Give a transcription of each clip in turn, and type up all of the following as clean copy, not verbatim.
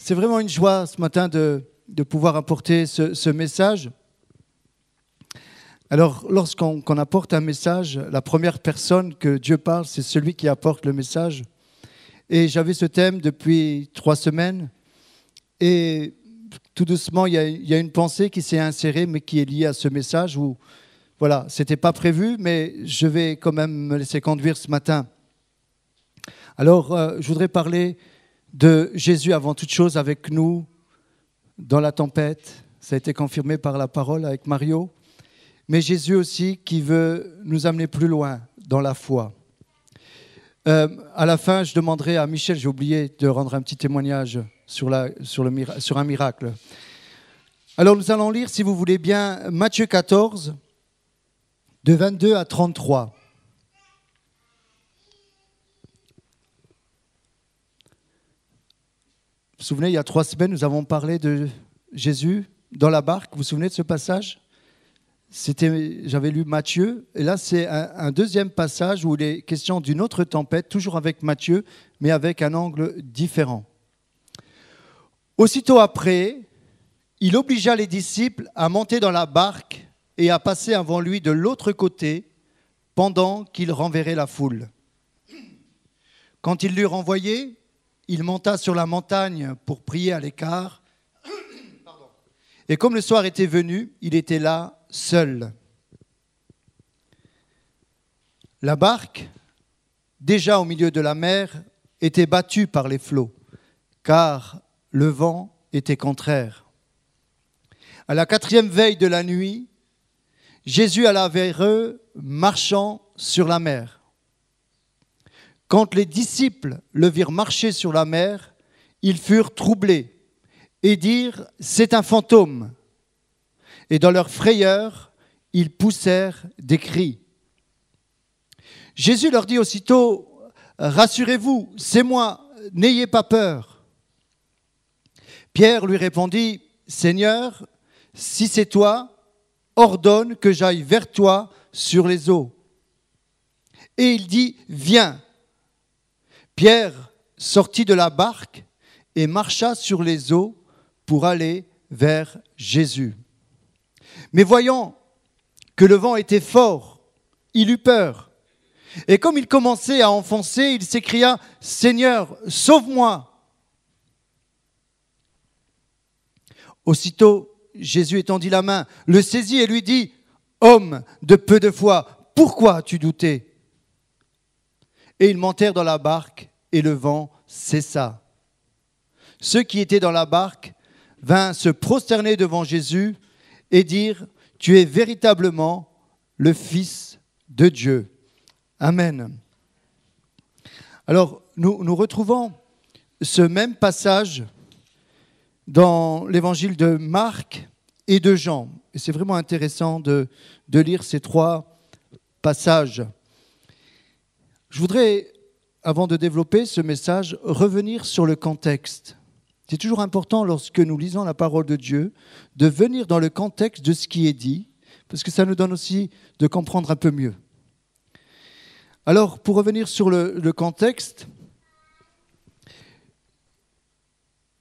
C'est vraiment une joie ce matin de pouvoir apporter ce message. Alors, lorsqu'on apporte un message, la première personne que Dieu parle, c'est celui qui apporte le message. Et j'avais ce thème depuis 3 semaines. Et tout doucement, il y a une pensée qui s'est insérée, mais qui est liée à ce message où, voilà, ce n'était pas prévu, mais je vais quand même me laisser conduire ce matin. Alors, je voudrais parler de Jésus avant toute chose avec nous dans la tempête. Ça a été confirmé par la parole avec Mario. Mais Jésus aussi qui veut nous amener plus loin dans la foi. À la fin, je demanderai à Michel, j'ai oublié de rendre un petit témoignage sur un miracle. Alors nous allons lire, si vous voulez bien, Matthieu 14, de 22 à 33. Vous vous souvenez, il y a 3 semaines, nous avons parlé de Jésus dans la barque. Vous vous souvenez de ce passage ? J'avais lu Matthieu, et là c'est un deuxième passage où il est question d'une autre tempête, toujours avec Matthieu, mais avec un angle différent. Aussitôt après, il obligea les disciples à monter dans la barque et à passer avant lui de l'autre côté, pendant qu'il renverrait la foule. Quand il l'eut renvoyé, il monta sur la montagne pour prier à l'écart. Et comme le soir était venu, il était là, seul. La barque, déjà au milieu de la mer, était battue par les flots, car le vent était contraire. À la 4e veille de la nuit, Jésus alla vers eux, marchant sur la mer. Quand les disciples le virent marcher sur la mer, ils furent troublés et dirent « C'est un fantôme !» Et dans leur frayeur, ils poussèrent des cris. Jésus leur dit aussitôt « Rassurez-vous, c'est moi, n'ayez pas peur. » Pierre lui répondit « Seigneur, si c'est toi, ordonne que j'aille vers toi sur les eaux. » Et il dit « Viens !» Pierre sortit de la barque et marcha sur les eaux pour aller vers Jésus. Mais voyant que le vent était fort, il eut peur. Et comme il commençait à enfoncer, il s'écria « Seigneur, sauve-moi !» Aussitôt, Jésus étendit la main, le saisit et lui dit « Homme de peu de foi, pourquoi as-tu douté ?» Et ils montèrent dans la barque et le vent cessa. Ceux qui étaient dans la barque vinrent se prosterner devant Jésus et dire « Tu es véritablement le Fils de Dieu. » Amen. Alors, nous retrouvons ce même passage dans l'évangile de Marc et de Jean. Et c'est vraiment intéressant de lire ces 3 passages. Je voudrais, avant de développer ce message, revenir sur le contexte. C'est toujours important lorsque nous lisons la parole de Dieu de venir dans le contexte de ce qui est dit, parce que ça nous donne aussi de comprendre un peu mieux. Alors, pour revenir sur le contexte,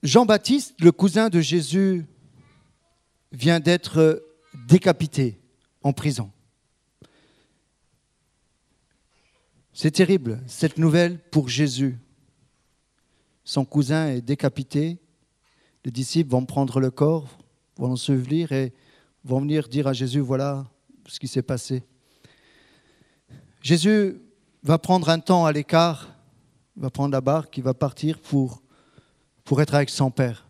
Jean-Baptiste, le cousin de Jésus, vient d'être décapité en prison. C'est terrible, cette nouvelle pour Jésus. Son cousin est décapité. Les disciples vont prendre le corps, vont l'ensevelir et vont venir dire à Jésus, voilà ce qui s'est passé. Jésus va prendre un temps à l'écart, il va prendre la barque, il va partir pour être avec son Père.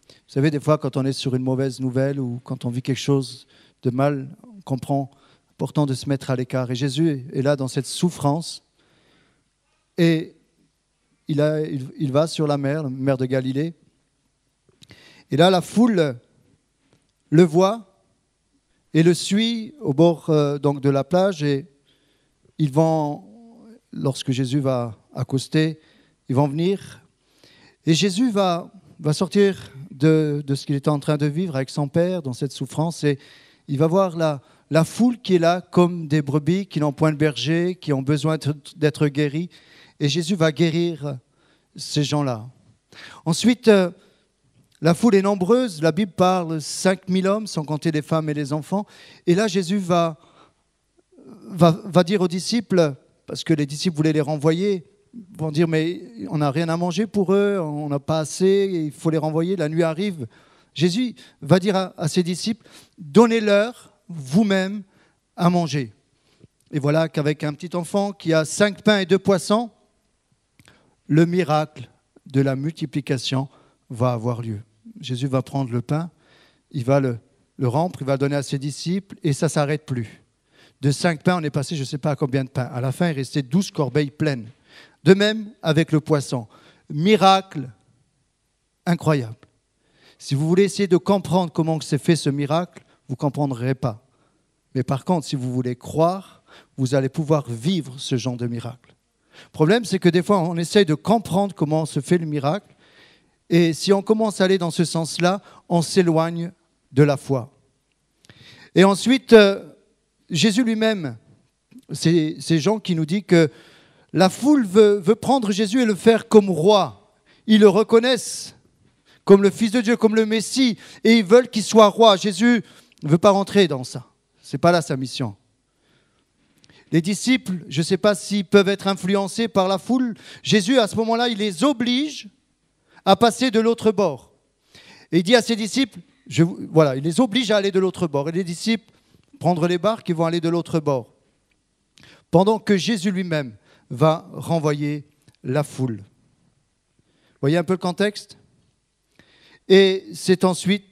Vous savez, des fois, quand on est sur une mauvaise nouvelle ou quand on vit quelque chose de mal, on comprend important de se mettre à l'écart. Et Jésus est là dans cette souffrance et il va sur la mer de Galilée. Et là, la foule le voit et le suit au bord donc de la plage. Et ils vont, lorsque Jésus va accoster, ils vont venir. Et Jésus va sortir de ce qu'il était en train de vivre avec son Père dans cette souffrance. Et il va voir la foule qui est là comme des brebis qui n'ont point de berger, qui ont besoin d'être guéris. Et Jésus va guérir ces gens-là. Ensuite, La foule est nombreuse, la Bible parle 5000 hommes, sans compter les femmes et les enfants. Et là, Jésus va dire aux disciples, parce que les disciples voulaient les renvoyer, vont dire, mais on n'a rien à manger pour eux, on n'a pas assez, il faut les renvoyer, la nuit arrive. Jésus va dire à ses disciples, donnez-leur vous-même à manger. Et voilà qu'avec un petit enfant qui a 5 pains et 2 poissons, le miracle de la multiplication va avoir lieu. Jésus va prendre le pain, il va le rompre, il va le donner à ses disciples et ça ne s'arrête plus. De 5 pains, on est passé je ne sais pas à combien de pains. À la fin, il restait 12 corbeilles pleines. De même avec le poisson. Miracle incroyable. Si vous voulez essayer de comprendre comment s'est fait ce miracle, vous ne comprendrez pas. Mais par contre, si vous voulez croire, vous allez pouvoir vivre ce genre de miracle. Le problème, c'est que des fois, on essaye de comprendre comment se fait le miracle. Et si on commence à aller dans ce sens-là, on s'éloigne de la foi. Et ensuite, Jésus lui-même, c'est Jean qui nous dit que la foule veut prendre Jésus et le faire comme roi. Ils le reconnaissent comme le Fils de Dieu, comme le Messie, et ils veulent qu'il soit roi. Jésus ne veut pas rentrer dans ça. Ce n'est pas là sa mission. Les disciples, je ne sais pas s'ils peuvent être influencés par la foule. Jésus, à ce moment-là, il les oblige à passer de l'autre bord. Et il dit à ses disciples, il les oblige à aller de l'autre bord. Et les disciples, prendre les barques, ils vont aller de l'autre bord. Pendant que Jésus lui-même va renvoyer la foule. Vous voyez un peu le contexte ? Et c'est ensuite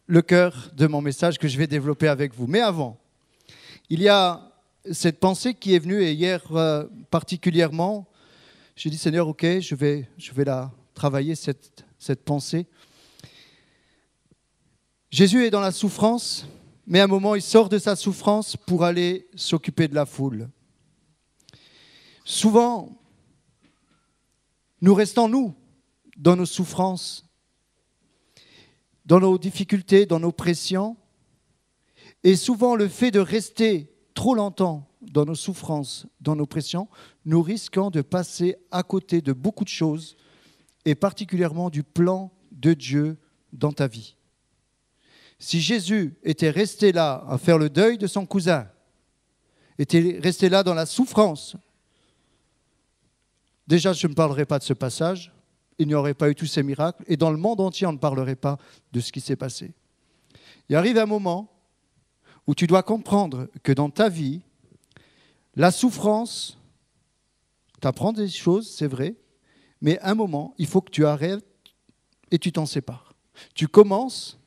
le cœur de mon message que je vais développer avec vous. Mais avant, il y a cette pensée qui est venue, et hier particulièrement, j'ai dit Seigneur, ok, je vais la travailler, cette pensée. Jésus est dans la souffrance, mais à un moment, il sort de sa souffrance pour aller s'occuper de la foule. Souvent, nous restons, nous, dans nos souffrances, dans nos difficultés, dans nos pressions. Et souvent, le fait de rester trop longtemps dans nos souffrances, dans nos pressions, nous risquons de passer à côté de beaucoup de choses, et particulièrement du plan de Dieu dans ta vie. Si Jésus était resté là à faire le deuil de son cousin, était resté là dans la souffrance, déjà je ne parlerai pas de ce passage, il n'y aurait pas eu tous ces miracles, et dans le monde entier on ne parlerait pas de ce qui s'est passé. Il arrive un moment où tu dois comprendre que dans ta vie, la souffrance t'apprend des choses, c'est vrai, mais à un moment, il faut que tu arrêtes et tu t'en sépares. Tu commences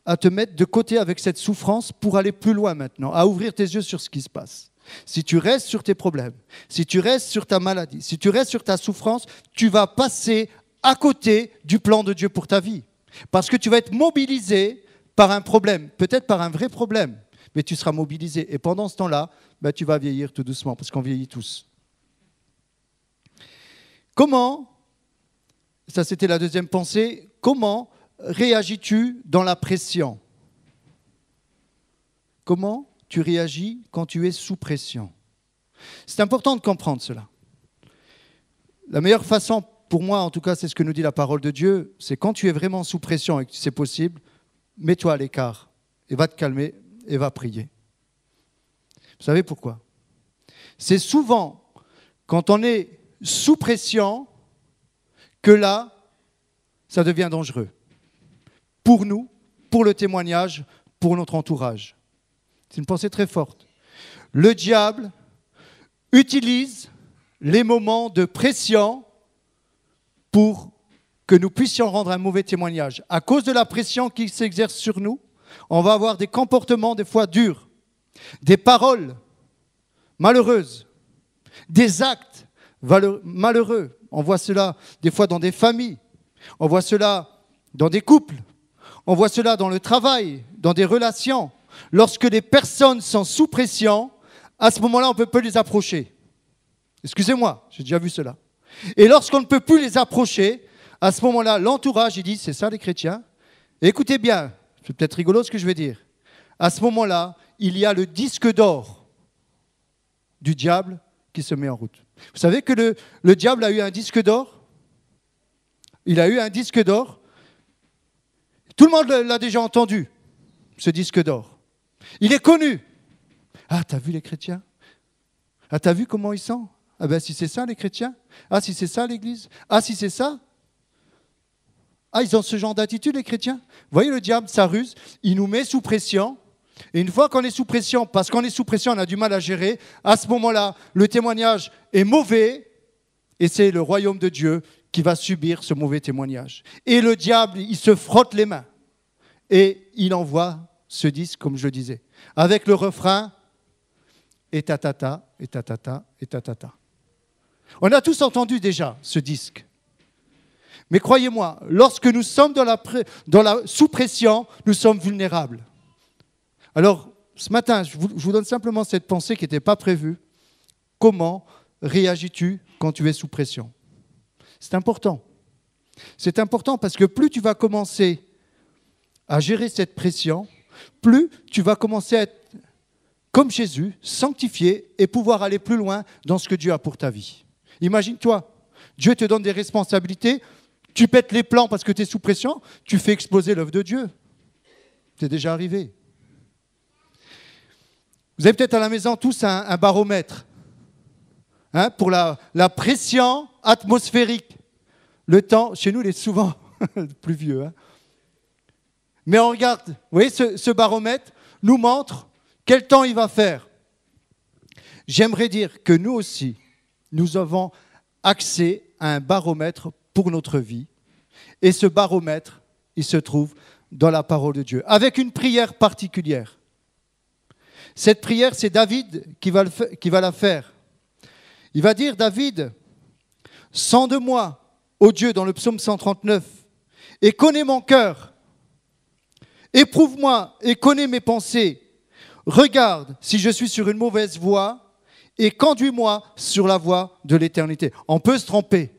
à te mettre de côté avec cette souffrance pour aller plus loin maintenant, à ouvrir tes yeux sur ce qui se passe. Si tu restes sur tes problèmes, si tu restes sur ta maladie, si tu restes sur ta souffrance, tu vas passer à côté du plan de Dieu pour ta vie. Parce que tu vas être mobilisé par un problème, peut-être par un vrai problème, mais tu seras mobilisé. Et pendant ce temps-là, tu vas vieillir tout doucement, parce qu'on vieillit tous. Comment, ça c'était la deuxième pensée, comment réagis-tu dans la pression ? Comment tu réagis quand tu es sous pression ? C'est important de comprendre cela. La meilleure façon, pour moi en tout cas, c'est ce que nous dit la parole de Dieu, c'est quand tu es vraiment sous pression et que c'est possible, mets-toi à l'écart et va te calmer et va prier. Vous savez pourquoi ? C'est souvent quand on est sous pression que là, ça devient dangereux. Pour nous, pour le témoignage, pour notre entourage. C'est une pensée très forte. Le diable utilise les moments de pression pour que nous puissions rendre un mauvais témoignage. À cause de la pression qui s'exerce sur nous, on va avoir des comportements des fois durs, des paroles malheureuses, des actes malheureux. On voit cela des fois dans des familles, on voit cela dans des couples, on voit cela dans le travail, dans des relations. Lorsque les personnes sont sous pression, à ce moment-là, on ne peut plus les approcher. Excusez-moi, j'ai déjà vu cela. Et lorsqu'on ne peut plus les approcher, à ce moment-là, l'entourage, il dit, c'est ça les chrétiens. Et écoutez bien, c'est peut-être rigolo ce que je vais dire. À ce moment-là, il y a le disque d'or du diable qui se met en route. Vous savez que le diable a eu un disque d'or ? Il a eu un disque d'or Tout le monde l'a déjà entendu, ce disque d'or. Il est connu. Ah, t'as vu les chrétiens? Ah, t'as vu comment ils sont? Ah ben si c'est ça les chrétiens? Ah, si c'est ça l'église? Ah, si c'est ça? Ah, ils ont ce genre d'attitude les chrétiens? Vous voyez, le diable, ça ruse, il nous met sous pression. Et une fois qu'on est sous pression, parce qu'on est sous pression, on a du mal à gérer, à ce moment-là, le témoignage est mauvais et c'est le royaume de Dieu qui va subir ce mauvais témoignage. Et le diable, il se frotte les mains et il envoie ce disque, comme je le disais, avec le refrain « et tatata, et tatata, et tatata ». On a tous entendu déjà ce disque. Mais croyez-moi, lorsque nous sommes sous pression, nous sommes vulnérables. Alors, ce matin, je vous donne simplement cette pensée qui n'était pas prévue. Comment réagis-tu quand tu es sous pression? C'est important. C'est important parce que plus tu vas commencer à gérer cette pression, plus tu vas commencer à être comme Jésus, sanctifié et pouvoir aller plus loin dans ce que Dieu a pour ta vie. Imagine-toi, Dieu te donne des responsabilités, tu pètes les plans parce que tu es sous pression, tu fais exploser l'œuvre de Dieu. C'est déjà arrivé. Vous avez peut-être à la maison tous un baromètre pour la pression atmosphérique. Le temps, chez nous, il est souvent plus vieux. Mais on regarde, vous voyez, ce baromètre nous montre quel temps il va faire. J'aimerais dire que nous aussi, nous avons accès à un baromètre pour notre vie. Et ce baromètre, il se trouve dans la parole de Dieu, avec une prière particulière. Cette prière, c'est David qui va la faire. Il va dire, David, « Sonde-moi, ô Dieu, dans le psaume 139, et connais mon cœur. Éprouve-moi et connais mes pensées. Regarde si je suis sur une mauvaise voie et conduis-moi sur la voie de l'éternité. » On peut se tromper,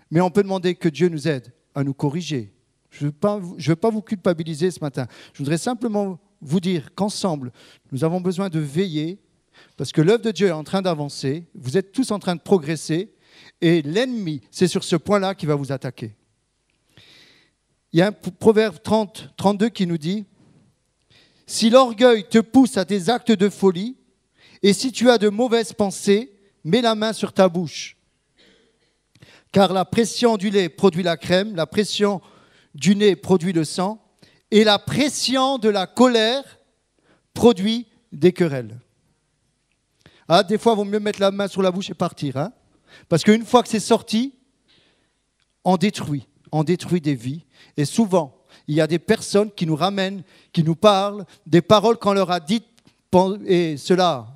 mais on peut demander que Dieu nous aide à nous corriger. Je ne veux pas vous culpabiliser ce matin. Je voudrais simplement vous dire qu'ensemble, nous avons besoin de veiller parce que l'œuvre de Dieu est en train d'avancer, vous êtes tous en train de progresser et l'ennemi, c'est sur ce point-là qu'il va vous attaquer. Il y a un proverbe 32 qui nous dit « Si l'orgueil te pousse à des actes de folie et si tu as de mauvaises pensées, mets la main sur ta bouche. Car la pression du lait produit la crème, la pression du nez produit le sang, et la pression de la colère produit des querelles. » Ah, des fois, il vaut mieux mettre la main sur la bouche et partir. Parce qu'une fois que c'est sorti, on détruit des vies. Et souvent, il y a des personnes qui nous ramènent, qui nous parlent, des paroles qu'on leur a dites, et cela,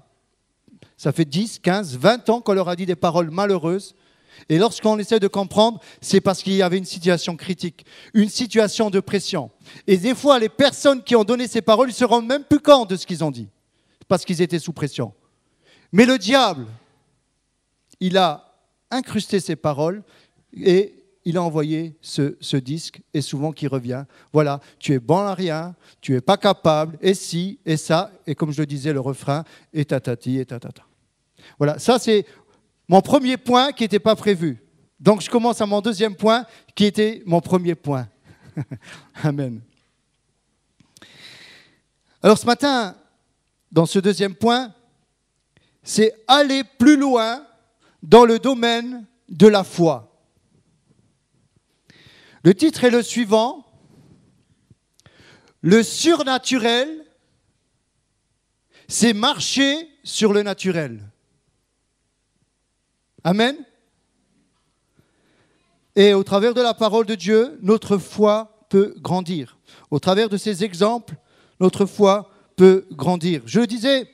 ça fait 10, 15, 20 ans qu'on leur a dit des paroles malheureuses. Et lorsqu'on essaie de comprendre, c'est parce qu'il y avait une situation critique, une situation de pression. Et des fois, les personnes qui ont donné ces paroles, ils ne se rendent même plus compte de ce qu'ils ont dit, parce qu'ils étaient sous pression. Mais le diable, il a incrusté ces paroles et il a envoyé ce disque, et souvent qui revient. Voilà, tu es bon à rien, tu n'es pas capable, et ci, et ça, et comme je le disais, le refrain, et tatati, et tatata. Voilà, ça c'est mon premier point qui n'était pas prévu. Donc je commence à mon deuxième point qui était mon premier point. Amen. Alors ce matin, dans ce deuxième point, c'est aller plus loin dans le domaine de la foi. Le titre est le suivant. Le surnaturel, c'est marcher sur le naturel. Amen. Et au travers de la parole de Dieu, notre foi peut grandir. Au travers de ces exemples, notre foi peut grandir. Je le disais,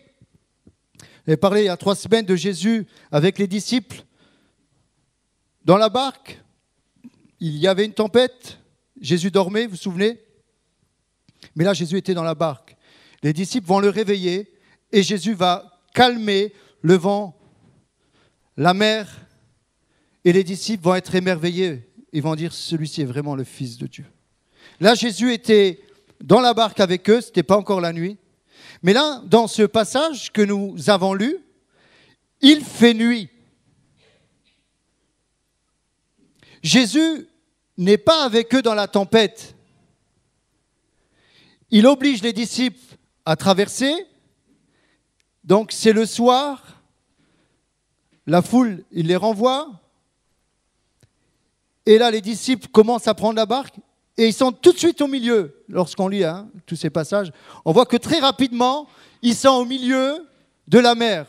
j'ai parlé il y a 3 semaines de Jésus avec les disciples. Dans la barque, il y avait une tempête. Jésus dormait, vous vous souvenez? Mais là, Jésus était dans la barque. Les disciples vont le réveiller et Jésus va calmer le vent, la mer. Et les disciples vont être émerveillés. Ils vont dire, celui-ci est vraiment le Fils de Dieu. Là, Jésus était dans la barque avec eux. Ce n'était pas encore la nuit. Mais là, dans ce passage que nous avons lu, il fait nuit. Jésus n'est pas avec eux dans la tempête. Il oblige les disciples à traverser. Donc c'est le soir. La foule, il les renvoie. Et là, les disciples commencent à prendre la barque. Et ils sont tout de suite au milieu. Lorsqu'on lit tous ces passages, on voit que très rapidement, ils sont au milieu de la mer.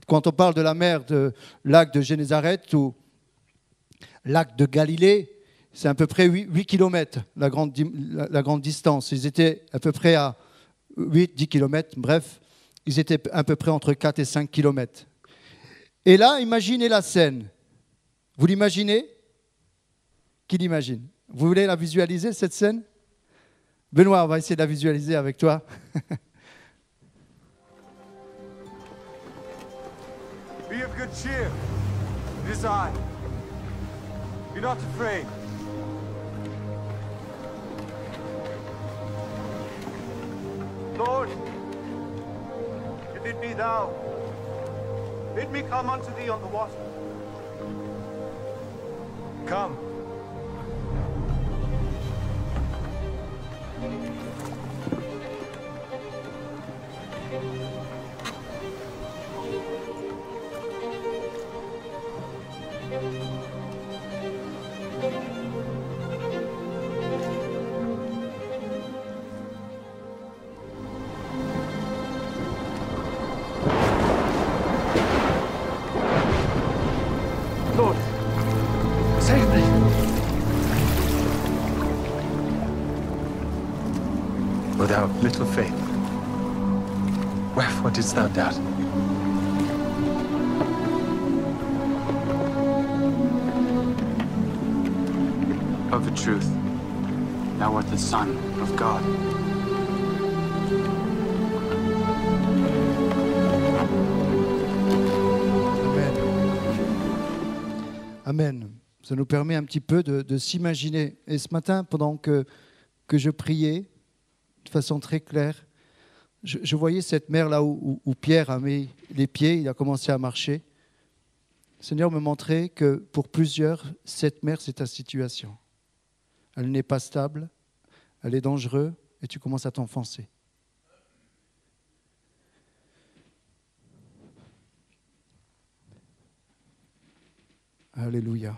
Quand on parle de la mer, de lac de Génézareth ou lac de Galilée, c'est à peu près 8 km, la grande distance. Ils étaient à peu près à 8-10 km, bref, ils étaient à peu près entre 4 et 5 km. Et là, imaginez la scène. Vous l'imaginez ? Qui l'imagine ? Vous voulez la visualiser, cette scène ? Benoît, on va essayer de la visualiser avec toi. Be of good cheer. It is I. Be not afraid. Lord, if it be thou, bid me come unto thee on the water. Come. Lord, save me. O thou of little faith, wherefore didst thou doubt? Of a truth, thou art the Son of God. Amen. Ça nous permet un petit peu de s'imaginer. Et ce matin, pendant que je priais, de façon très claire, je voyais cette mer là où Pierre a mis les pieds, il a commencé à marcher. Le Seigneur me montrait que pour plusieurs, cette mer, c'est ta situation. Elle n'est pas stable, elle est dangereuse et tu commences à t'enfoncer. Alléluia.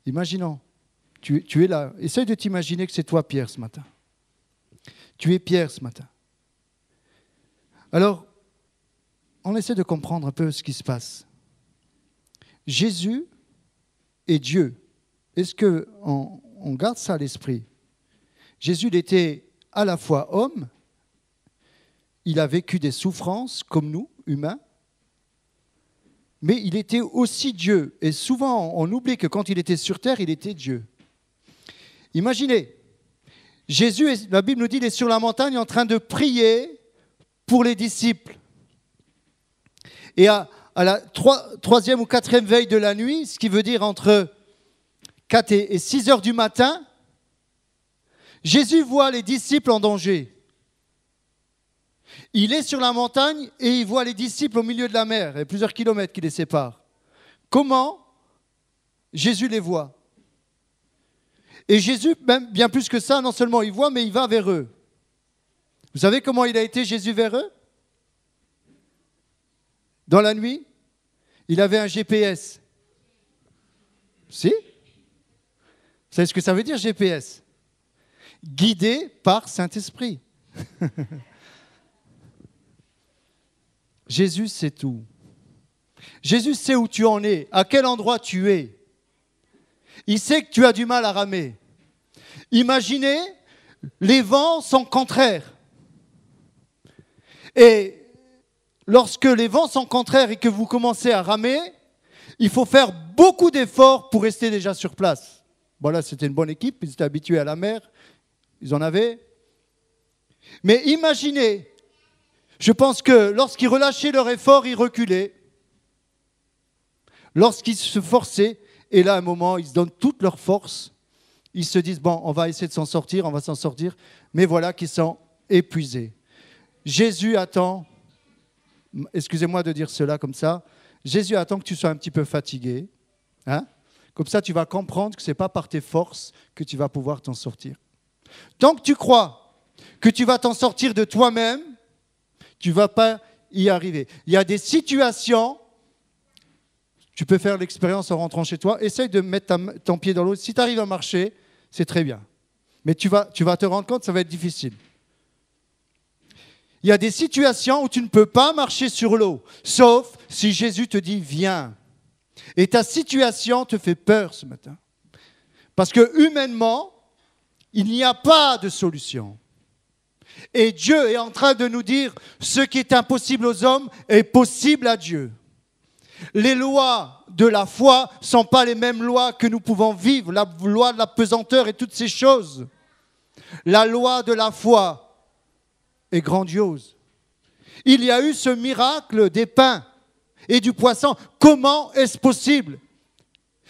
Imaginons, tu es là. Essaye de t'imaginer que c'est toi, Pierre, ce matin. Tu es Pierre ce matin. Alors, on essaie de comprendre un peu ce qui se passe. Jésus est Dieu. Est-ce qu'on garde ça à l'esprit ? Jésus, il était à la fois homme, il a vécu des souffrances comme nous, humains, mais il était aussi Dieu. Et souvent, on oublie que quand il était sur terre, il était Dieu. Imaginez, Jésus, la Bible nous dit, il est sur la montagne en train de prier pour les disciples. Et à la troisième ou quatrième veille de la nuit, ce qui veut dire entre 4 et 6 heures du matin, Jésus voit les disciples en danger. Il est sur la montagne et il voit les disciples au milieu de la mer. Il y a plusieurs kilomètres qui les séparent. Comment Jésus les voit ? Et Jésus, même bien plus que ça, non seulement il voit, mais il va vers eux. Vous savez comment il a été Jésus vers eux ? Dans la nuit, il avait un GPS. Si ? Vous savez ce que ça veut dire, GPS ? Guidé par Saint-Esprit. Jésus sait tout. Jésus sait où tu en es, à quel endroit tu es. Il sait que tu as du mal à ramer. Imaginez, les vents sont contraires. Et lorsque les vents sont contraires et que vous commencez à ramer, il faut faire beaucoup d'efforts pour rester déjà sur place. Bon là, c'était une bonne équipe, ils étaient habitués à la mer, ils en avaient. Mais imaginez, je pense que lorsqu'ils relâchaient leur effort, ils reculaient. Lorsqu'ils se forçaient, et là, à un moment, ils se donnent toute leur force. Ils se disent, bon, on va essayer de s'en sortir, on va s'en sortir. Mais voilà qu'ils sont épuisés. Jésus attend, excusez-moi de dire cela comme ça, Jésus attend que tu sois un petit peu fatigué. Hein? Comme ça, tu vas comprendre que ce n'est pas par tes forces que tu vas pouvoir t'en sortir. Tant que tu crois que tu vas t'en sortir de toi-même, tu ne vas pas y arriver. Il y a des situations, tu peux faire l'expérience en rentrant chez toi, essaye de mettre ton pied dans l'eau. Si tu arrives à marcher, c'est très bien. Mais tu vas te rendre compte, ça va être difficile. Il y a des situations où tu ne peux pas marcher sur l'eau, sauf si Jésus te dit « viens ». Et ta situation te fait peur ce matin. Parce que humainement, il n'y a pas de solution. Et Dieu est en train de nous dire ce qui est impossible aux hommes est possible à Dieu. Les lois de la foi ne sont pas les mêmes lois que nous pouvons vivre, la loi de la pesanteur et toutes ces choses. La loi de la foi est grandiose. Il y a eu ce miracle des pains et du poisson. Comment est-ce possible ?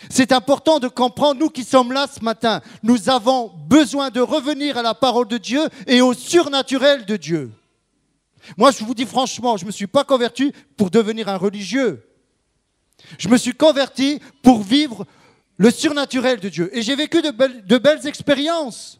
C'est important de comprendre, nous qui sommes là ce matin, nous avons besoin de revenir à la parole de Dieu et au surnaturel de Dieu. Moi, je vous dis franchement, je ne me suis pas converti pour devenir un religieux. Je me suis converti pour vivre le surnaturel de Dieu. Et j'ai vécu de belles expériences.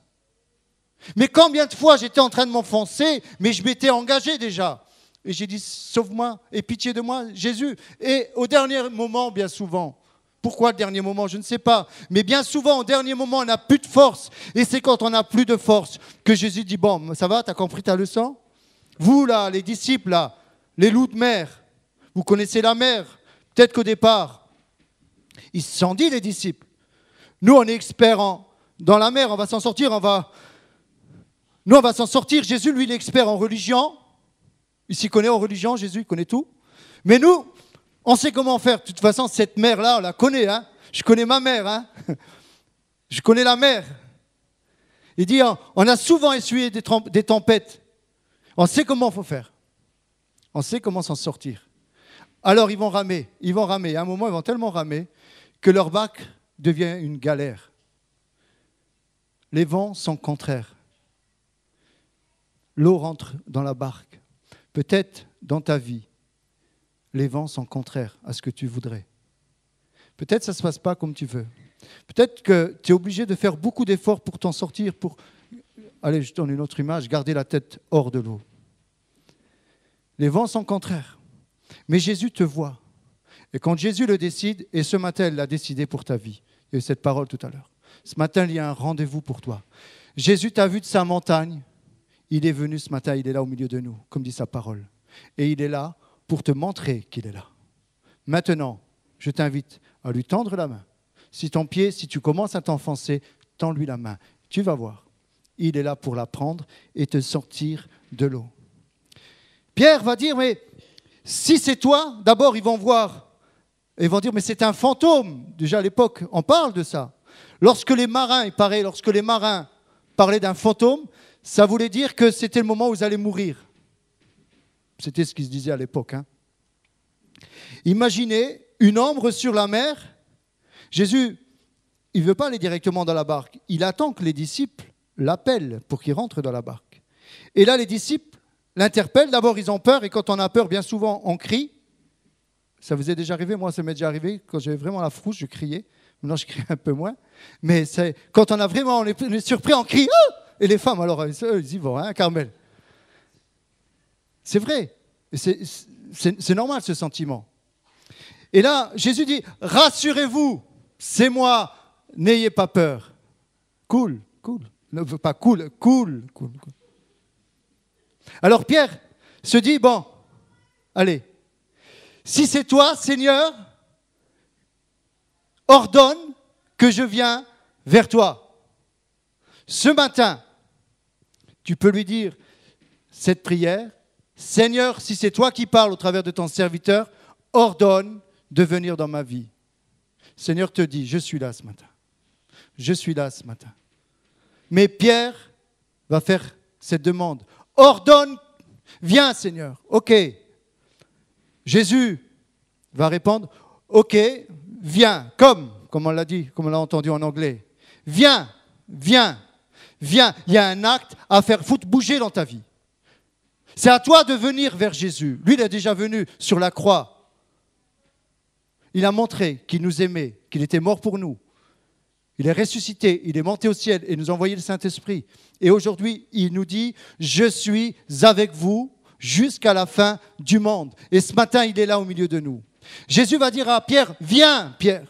Mais combien de fois j'étais en train de m'enfoncer, mais je m'étais engagé déjà. Et j'ai dit, sauve-moi et pitié de moi, Jésus. Et au dernier moment, bien souvent, pourquoi le dernier moment? Je ne sais pas. Mais bien souvent, au dernier moment, on n'a plus de force. Et c'est quand on n'a plus de force que Jésus dit, bon, ça va, t'as compris ta leçon? Vous, là, les disciples, là, les loups de mer, vous connaissez la mer. Peut-être qu'au départ, ils se sont dit, les disciples, nous, on est experts dans la mer, on va s'en sortir, Nous, on va s'en sortir. Jésus, lui, il est expert en religion. Il s'y connaît en religion, Jésus, il connaît tout. Mais nous, on sait comment faire. De toute façon, cette mer-là, on la connaît. Hein. Je connais ma mère. Hein. Je connais la mer. Il dit, on a souvent essuyé des tempêtes. On sait comment il faut faire. On sait comment s'en sortir. Alors, ils vont ramer. À un moment, ils vont tellement ramer que leur barque devient une galère. Les vents sont contraires. L'eau rentre dans la barque. Peut-être dans ta vie, les vents sont contraires à ce que tu voudrais. Peut-être que ça ne se passe pas comme tu veux. Peut-être que tu es obligé de faire beaucoup d'efforts pour t'en sortir, pour, allez, je donne une autre image, garder la tête hors de l'eau. Les vents sont contraires. Mais Jésus te voit. Et quand Jésus le décide, et ce matin, il l'a décidé pour ta vie. Il y a eu cette parole tout à l'heure. Ce matin, il y a un rendez-vous pour toi. Jésus t'a vu de sa montagne. Il est venu ce matin, il est là au milieu de nous, comme dit sa parole. Et il est là pour te montrer qu'il est là. Maintenant, je t'invite à lui tendre la main. Si tu commences à t'enfoncer, tends-lui la main. Tu vas voir. Il est là pour la prendre et te sortir de l'eau. Pierre va dire, mais si c'est toi, d'abord ils vont voir. Ils vont dire, mais c'est un fantôme. Déjà à l'époque, on parle de ça. Lorsque les marins parlaient d'un fantôme, ça voulait dire que c'était le moment où vous allez mourir. C'était ce qui se disait à l'époque. Hein. Imaginez une ombre sur la mer. Jésus, il ne veut pas aller directement dans la barque. Il attend que les disciples l'appellent pour qu'il rentre dans la barque. Et là, les disciples l'interpellent. D'abord, ils ont peur. Et quand on a peur, bien souvent, on crie. Ça vous est déjà arrivé? Moi, ça m'est déjà arrivé. Quand j'avais vraiment la frousse, je criais. Maintenant, je crie un peu moins. Mais quand on est surpris, on crie. Oh! Et les femmes, alors, ils y vont, hein, Carmel. C'est vrai. C'est normal, ce sentiment. Et là, Jésus dit, rassurez-vous, c'est moi, n'ayez pas peur. Cool. Pas cool. Alors Pierre se dit, bon, allez, si c'est toi, Seigneur, ordonne que je vienne vers toi. Ce matin, tu peux lui dire cette prière. Seigneur, si c'est toi qui parles au travers de ton serviteur, ordonne de venir dans ma vie. Seigneur te dit, je suis là ce matin. Je suis là ce matin. Mais Pierre va faire cette demande. Ordonne, viens Seigneur. Ok. Jésus va répondre, ok, viens, comme on l'a dit, comme on l'a entendu en anglais. Viens. Il y a un acte à faire foutre bouger dans ta vie. C'est à toi de venir vers Jésus. Lui, il est déjà venu sur la croix. Il a montré qu'il nous aimait, qu'il était mort pour nous. Il est ressuscité, il est monté au ciel et nous a envoyé le Saint-Esprit. Et aujourd'hui, il nous dit, je suis avec vous jusqu'à la fin du monde. Et ce matin, il est là au milieu de nous. Jésus va dire à Pierre, viens Pierre.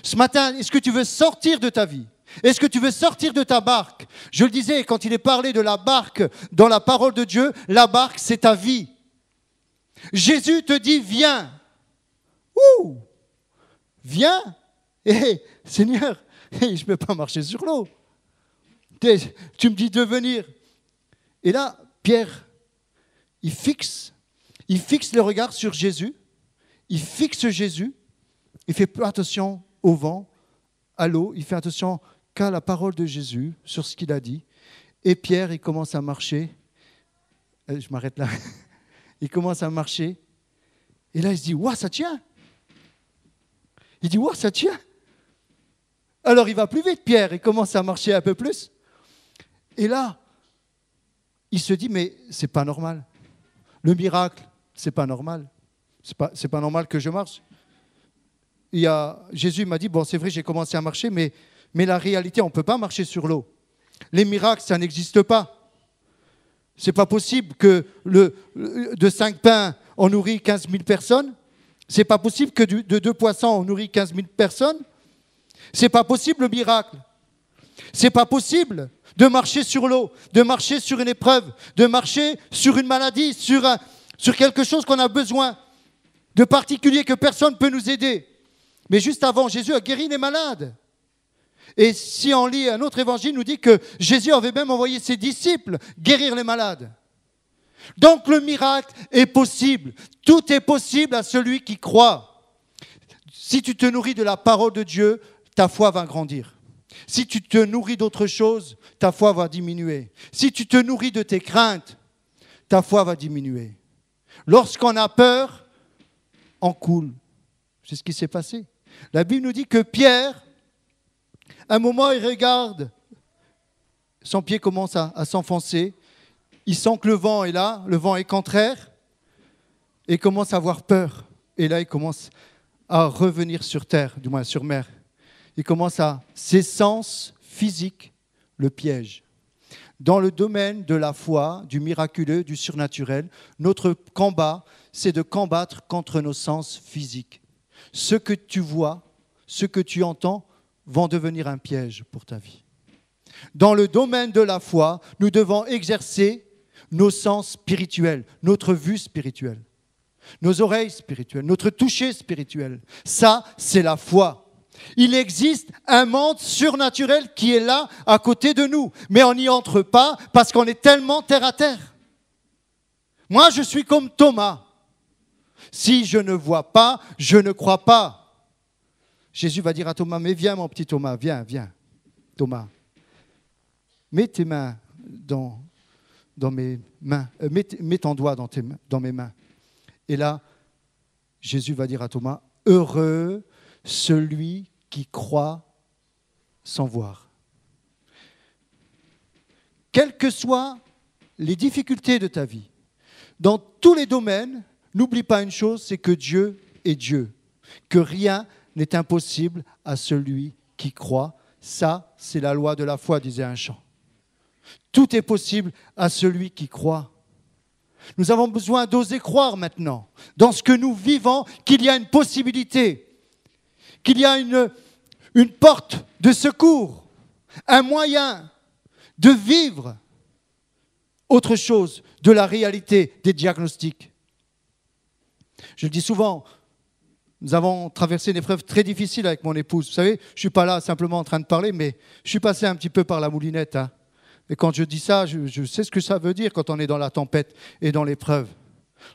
Ce matin, est-ce que tu veux sortir de ta vie ? Est-ce que tu veux sortir de ta barque ? Je le disais, quand il est parlé de la barque dans la parole de Dieu, la barque, c'est ta vie. Jésus te dit, viens. Ouh ! Viens. Et Seigneur, je ne peux pas marcher sur l'eau. Tu me dis de venir. Et là, Pierre, il fixe le regard sur Jésus. Il fixe Jésus. Il fait plus attention au vent, à l'eau. Il fait attention qu'à la parole de Jésus, sur ce qu'il a dit. Et Pierre, il commence à marcher. Je m'arrête là. Il commence à marcher. Et là, il se dit, ouah, ça tient. Il dit, ouah, ça tient. Alors, il va plus vite, Pierre. Il commence à marcher un peu plus. Et là, il se dit, mais c'est pas normal. Le miracle, c'est pas normal. C'est pas normal que je marche. Jésus m'a dit, bon, c'est vrai, j'ai commencé à marcher, mais la réalité, on ne peut pas marcher sur l'eau. Les miracles, ça n'existe pas. C'est pas possible que de 5 pains, on nourrit 15 000 personnes. C'est pas possible que de 2 poissons, on nourrit 15 000 personnes. C'est pas possible le miracle. C'est pas possible de marcher sur l'eau, de marcher sur une épreuve, de marcher sur une maladie, sur quelque chose qu'on a besoin de particulier que personne ne peut nous aider. Mais juste avant, Jésus a guéri les malades. Et si on lit un autre évangile, il nous dit que Jésus avait même envoyé ses disciples guérir les malades. Donc le miracle est possible. Tout est possible à celui qui croit. Si tu te nourris de la parole de Dieu, ta foi va grandir. Si tu te nourris d'autre chose, ta foi va diminuer. Si tu te nourris de tes craintes, ta foi va diminuer. Lorsqu'on a peur, on coule. C'est ce qui s'est passé. La Bible nous dit que Pierre, à un moment, il regarde, son pied commence à s'enfoncer, il sent que le vent est là, le vent est contraire, et il commence à avoir peur. Et là, il commence à revenir sur terre, du moins sur mer. Il commence ses sens physiques le piègent. Dans le domaine de la foi, du miraculeux, du surnaturel, notre combat, c'est de combattre contre nos sens physiques. Ce que tu vois, ce que tu entends, vont devenir un piège pour ta vie. Dans le domaine de la foi, nous devons exercer nos sens spirituels, notre vue spirituelle, nos oreilles spirituelles, notre toucher spirituel. Ça, c'est la foi. Il existe un monde surnaturel qui est là, à côté de nous. Mais on n'y entre pas parce qu'on est tellement terre à terre. Moi, je suis comme Thomas. Si je ne vois pas, je ne crois pas. Jésus va dire à Thomas, mais viens mon petit Thomas, viens, Thomas. Mets tes mains dans mes mains, mets ton doigt dans mes mains. Et là, Jésus va dire à Thomas, heureux celui qui croit sans voir. Quelles que soient les difficultés de ta vie, dans tous les domaines, n'oublie pas une chose, c'est que Dieu est Dieu, que rien n'est impossible à celui qui croit. Ça, c'est la loi de la foi, disait un chant. Tout est possible à celui qui croit. Nous avons besoin d'oser croire maintenant, dans ce que nous vivons, qu'il y a une possibilité, qu'il y a une porte de secours, un moyen de vivre autre chose de la réalité des diagnostics. Je le dis souvent, nous avons traversé une épreuve très difficile avec mon épouse. Vous savez, je ne suis pas là simplement en train de parler, mais je suis passé un petit peu par la moulinette. Et quand je dis ça, je sais ce que ça veut dire quand on est dans la tempête et dans l'épreuve.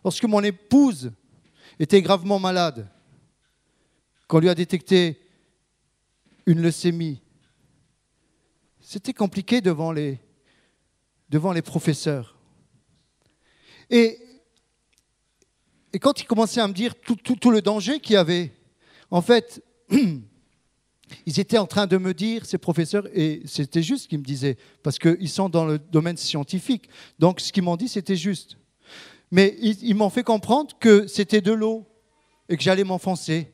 Lorsque mon épouse était gravement malade, qu'on lui a détecté une leucémie, c'était compliqué devant les professeurs. Et quand ils commençaient à me dire tout le danger qu'il y avait, en fait, ils étaient en train de me dire, ces professeurs, et c'était juste ce qu'ils me disaient, parce qu'ils sont dans le domaine scientifique. Donc, ce qu'ils m'ont dit, c'était juste. Mais ils m'ont fait comprendre que c'était de l'eau et que j'allais m'enfoncer.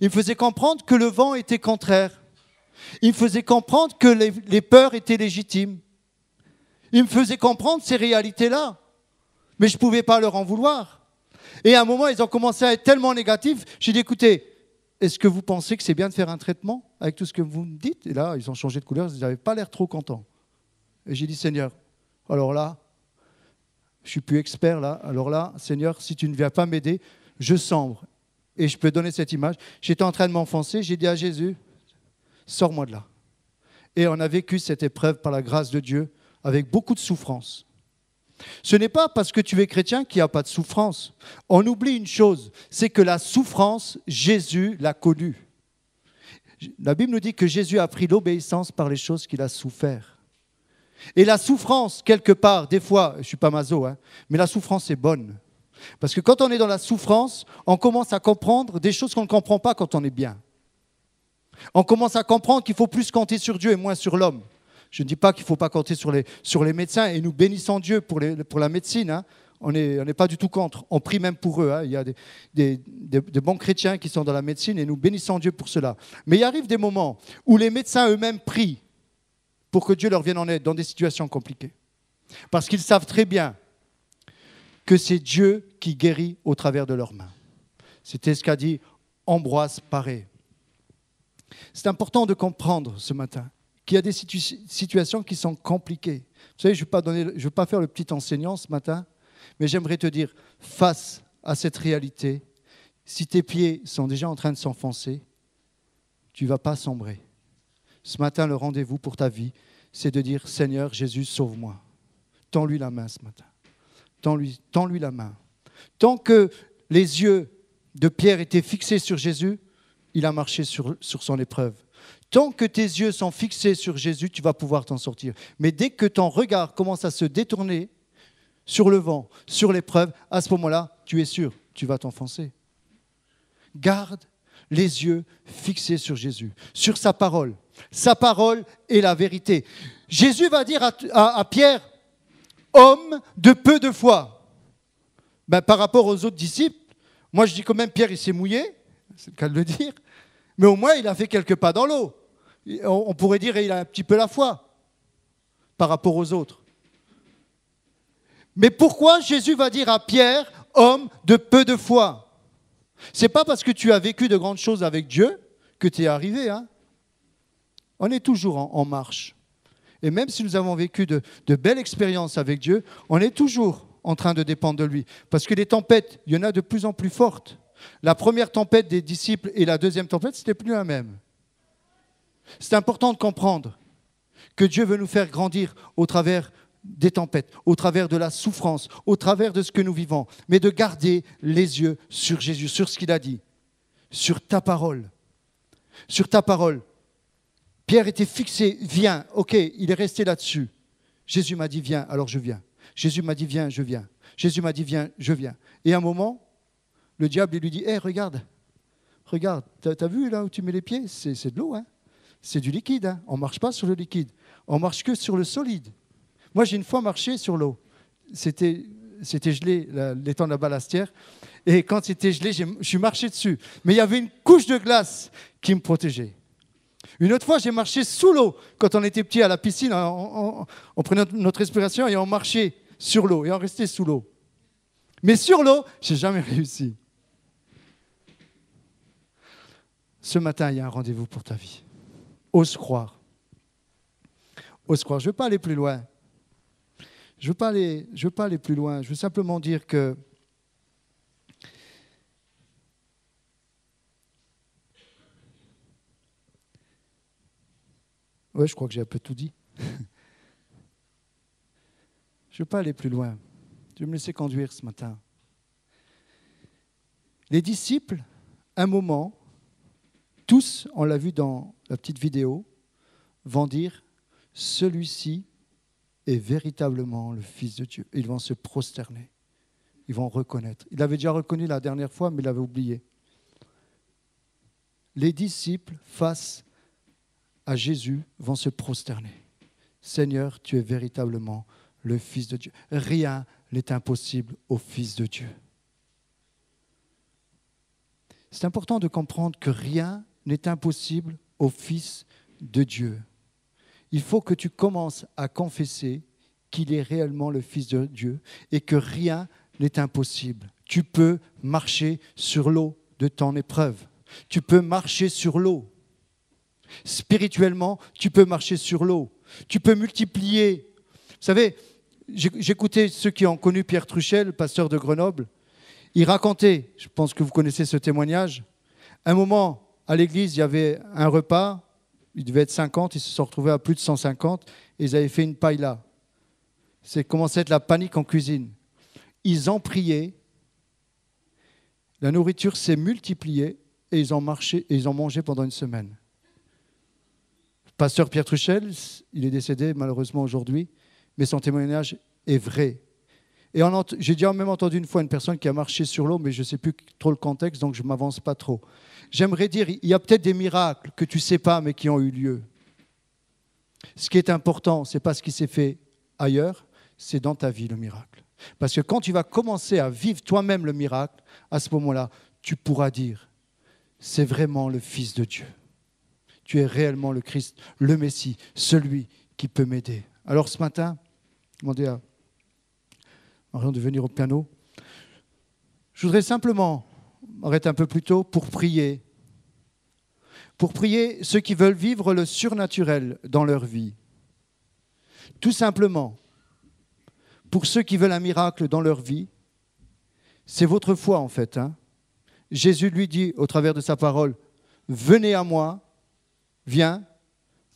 Ils me faisaient comprendre que le vent était contraire. Il me faisait comprendre que les peurs étaient légitimes. Il me faisait comprendre ces réalités-là. Mais je ne pouvais pas leur en vouloir. Et à un moment, ils ont commencé à être tellement négatifs. J'ai dit, écoutez, est-ce que vous pensez que c'est bien de faire un traitement avec tout ce que vous me dites? Et là, ils ont changé de couleur, ils n'avaient pas l'air trop contents. Et j'ai dit, Seigneur, alors là, je ne suis plus expert là, alors là, Seigneur, si tu ne viens pas m'aider, je sombre. Et je peux donner cette image. J'étais en train de m'enfoncer, j'ai dit à Jésus, sors-moi de là. Et on a vécu cette épreuve par la grâce de Dieu avec beaucoup de souffrance. Ce n'est pas parce que tu es chrétien qu'il n'y a pas de souffrance. On oublie une chose, c'est que la souffrance, Jésus l'a connue. La Bible nous dit que Jésus a pris l'obéissance par les choses qu'il a souffert. Et la souffrance, quelque part, des fois, je ne suis pas maso, mais la souffrance est bonne. Parce que quand on est dans la souffrance, on commence à comprendre des choses qu'on ne comprend pas quand on est bien. On commence à comprendre qu'il faut plus compter sur Dieu et moins sur l'homme. Je ne dis pas qu'il ne faut pas compter sur les médecins, et nous bénissons Dieu pour la médecine. On n'est pas du tout contre. On prie même pour eux. Il y a des bons chrétiens qui sont dans la médecine et nous bénissons Dieu pour cela. Mais il arrive des moments où les médecins eux-mêmes prient pour que Dieu leur vienne en aide dans des situations compliquées. Parce qu'ils savent très bien que c'est Dieu qui guérit au travers de leurs mains. C'était ce qu'a dit Ambroise Paré. C'est important de comprendre ce matin qu'il y a des situations qui sont compliquées. Vous savez, je ne vais pas faire le petit enseignant ce matin, mais j'aimerais te dire, face à cette réalité, si tes pieds sont déjà en train de s'enfoncer, tu ne vas pas sombrer. Ce matin, le rendez-vous pour ta vie, c'est de dire, Seigneur Jésus, sauve-moi. Tends-lui la main ce matin. Tends-lui la main. Tant que les yeux de Pierre étaient fixés sur Jésus, il a marché sur son épreuve. Tant que tes yeux sont fixés sur Jésus, tu vas pouvoir t'en sortir. Mais dès que ton regard commence à se détourner sur le vent, sur l'épreuve, à ce moment-là, tu es sûr, tu vas t'enfoncer. Garde les yeux fixés sur Jésus, sur sa parole. Sa parole est la vérité. Jésus va dire à Pierre, homme de peu de foi. Par rapport aux autres disciples, moi je dis quand même Pierre il s'est mouillé, c'est le cas de le dire, mais au moins il a fait quelques pas dans l'eau. On pourrait dire qu'il a un petit peu la foi par rapport aux autres. Mais pourquoi Jésus va dire à Pierre, homme de peu de foi? Ce n'est pas parce que tu as vécu de grandes choses avec Dieu que tu es arrivé. On est toujours en marche. Et même si nous avons vécu de belles expériences avec Dieu, on est toujours en train de dépendre de lui. Parce que les tempêtes, il y en a de plus en plus fortes. La première tempête des disciples et la deuxième tempête, ce n'était plus la même. C'est important de comprendre que Dieu veut nous faire grandir au travers des tempêtes, au travers de la souffrance, au travers de ce que nous vivons, mais de garder les yeux sur Jésus, sur ce qu'il a dit, sur ta parole. Sur ta parole. Pierre était fixé, viens, ok, il est resté là-dessus. Jésus m'a dit, viens, alors je viens. Jésus m'a dit, viens, je viens. Jésus m'a dit, viens, je viens. Et à un moment, le diable lui dit, regarde, t'as vu là où tu mets les pieds? C'est de l'eau, c'est du liquide. On ne marche pas sur le liquide, on ne marche que sur le solide. Moi, j'ai une fois marché sur l'eau. C'était gelé, l'étang de la Ballastière. Et quand c'était gelé, je suis marché dessus. Mais il y avait une couche de glace qui me protégeait. Une autre fois, j'ai marché sous l'eau. Quand on était petit à la piscine, on prenait notre respiration et on marchait sur l'eau. Et on restait sous l'eau. Mais sur l'eau, je n'ai jamais réussi. Ce matin, il y a un rendez-vous pour ta vie. Ose croire. Ose croire. Je ne veux pas aller plus loin. Je ne veux pas aller plus loin. Je veux simplement dire que ouais, je crois que j'ai un peu tout dit. Je ne veux pas aller plus loin. Je vais me laisser conduire ce matin. Les disciples, un moment, tous, on l'a vu dans la petite vidéo, vont dire « Celui-ci est véritablement le Fils de Dieu ». Ils vont se prosterner. Ils vont reconnaître. Il l'avait déjà reconnu la dernière fois, mais il l'avait oublié. Les disciples, face à Jésus, vont se prosterner. « Seigneur, tu es véritablement le Fils de Dieu. Rien n'est impossible au Fils de Dieu. » C'est important de comprendre que rien n'est impossible au Fils de Dieu. Il faut que tu commences à confesser qu'il est réellement le Fils de Dieu et que rien n'est impossible. Tu peux marcher sur l'eau de ton épreuve. Tu peux marcher sur l'eau. Spirituellement, tu peux marcher sur l'eau. Tu peux multiplier. Vous savez, j'écoutais ceux qui ont connu Pierre Truchel, pasteur de Grenoble. Il racontait, je pense que vous connaissez ce témoignage, un moment, à l'église, il y avait un repas, il devait être 50, ils se sont retrouvés à plus de 150, et ils avaient fait une paella. C'est commencé à être la panique en cuisine. Ils ont prié, la nourriture s'est multipliée, et ils ont marché, et ils ont mangé pendant une semaine. Pasteur Pierre Truchel, il est décédé malheureusement aujourd'hui, mais son témoignage est vrai. Et j'ai déjà même entendu une fois une personne qui a marché sur l'eau, mais je ne sais plus trop le contexte, donc je ne m'avance pas trop. J'aimerais dire, il y a peut-être des miracles que tu ne sais pas, mais qui ont eu lieu. Ce qui est important, ce n'est pas ce qui s'est fait ailleurs, c'est dans ta vie le miracle. Parce que quand tu vas commencer à vivre toi-même le miracle, à ce moment-là, tu pourras dire, c'est vraiment le Fils de Dieu. Tu es réellement le Christ, le Messie, celui qui peut m'aider. Alors ce matin, demandez à Marion de venir au piano. Je voudrais simplement m'arrêter un peu plus tôt pour prier. Pour prier ceux qui veulent vivre le surnaturel dans leur vie. Tout simplement, pour ceux qui veulent un miracle dans leur vie, c'est votre foi en fait. Jésus lui dit au travers de sa parole, « Venez à moi, viens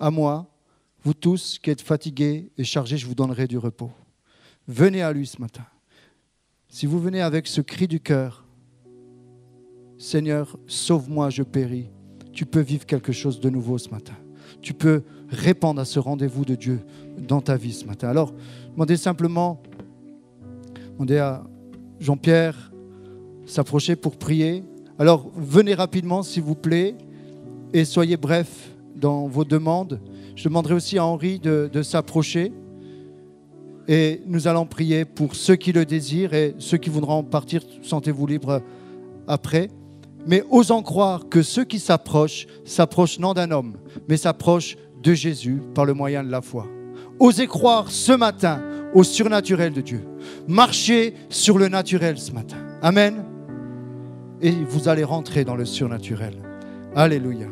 à moi, vous tous qui êtes fatigués et chargés, je vous donnerai du repos. » Venez à lui ce matin. Si vous venez avec ce cri du cœur, « Seigneur, sauve-moi, je péris », tu peux vivre quelque chose de nouveau ce matin. Tu peux répondre à ce rendez-vous de Dieu dans ta vie ce matin. Alors, demandez à Jean-Pierre s'approcher pour prier. Alors, venez rapidement, s'il vous plaît, et soyez brefs dans vos demandes. Je demanderai aussi à Henri de s'approcher. Et nous allons prier pour ceux qui le désirent et ceux qui voudront partir, sentez-vous libres après. Mais osons croire que ceux qui s'approchent non d'un homme, mais s'approchent de Jésus par le moyen de la foi. Osez croire ce matin au surnaturel de Dieu. Marchez sur le naturel ce matin. Amen. Et vous allez rentrer dans le surnaturel. Alléluia.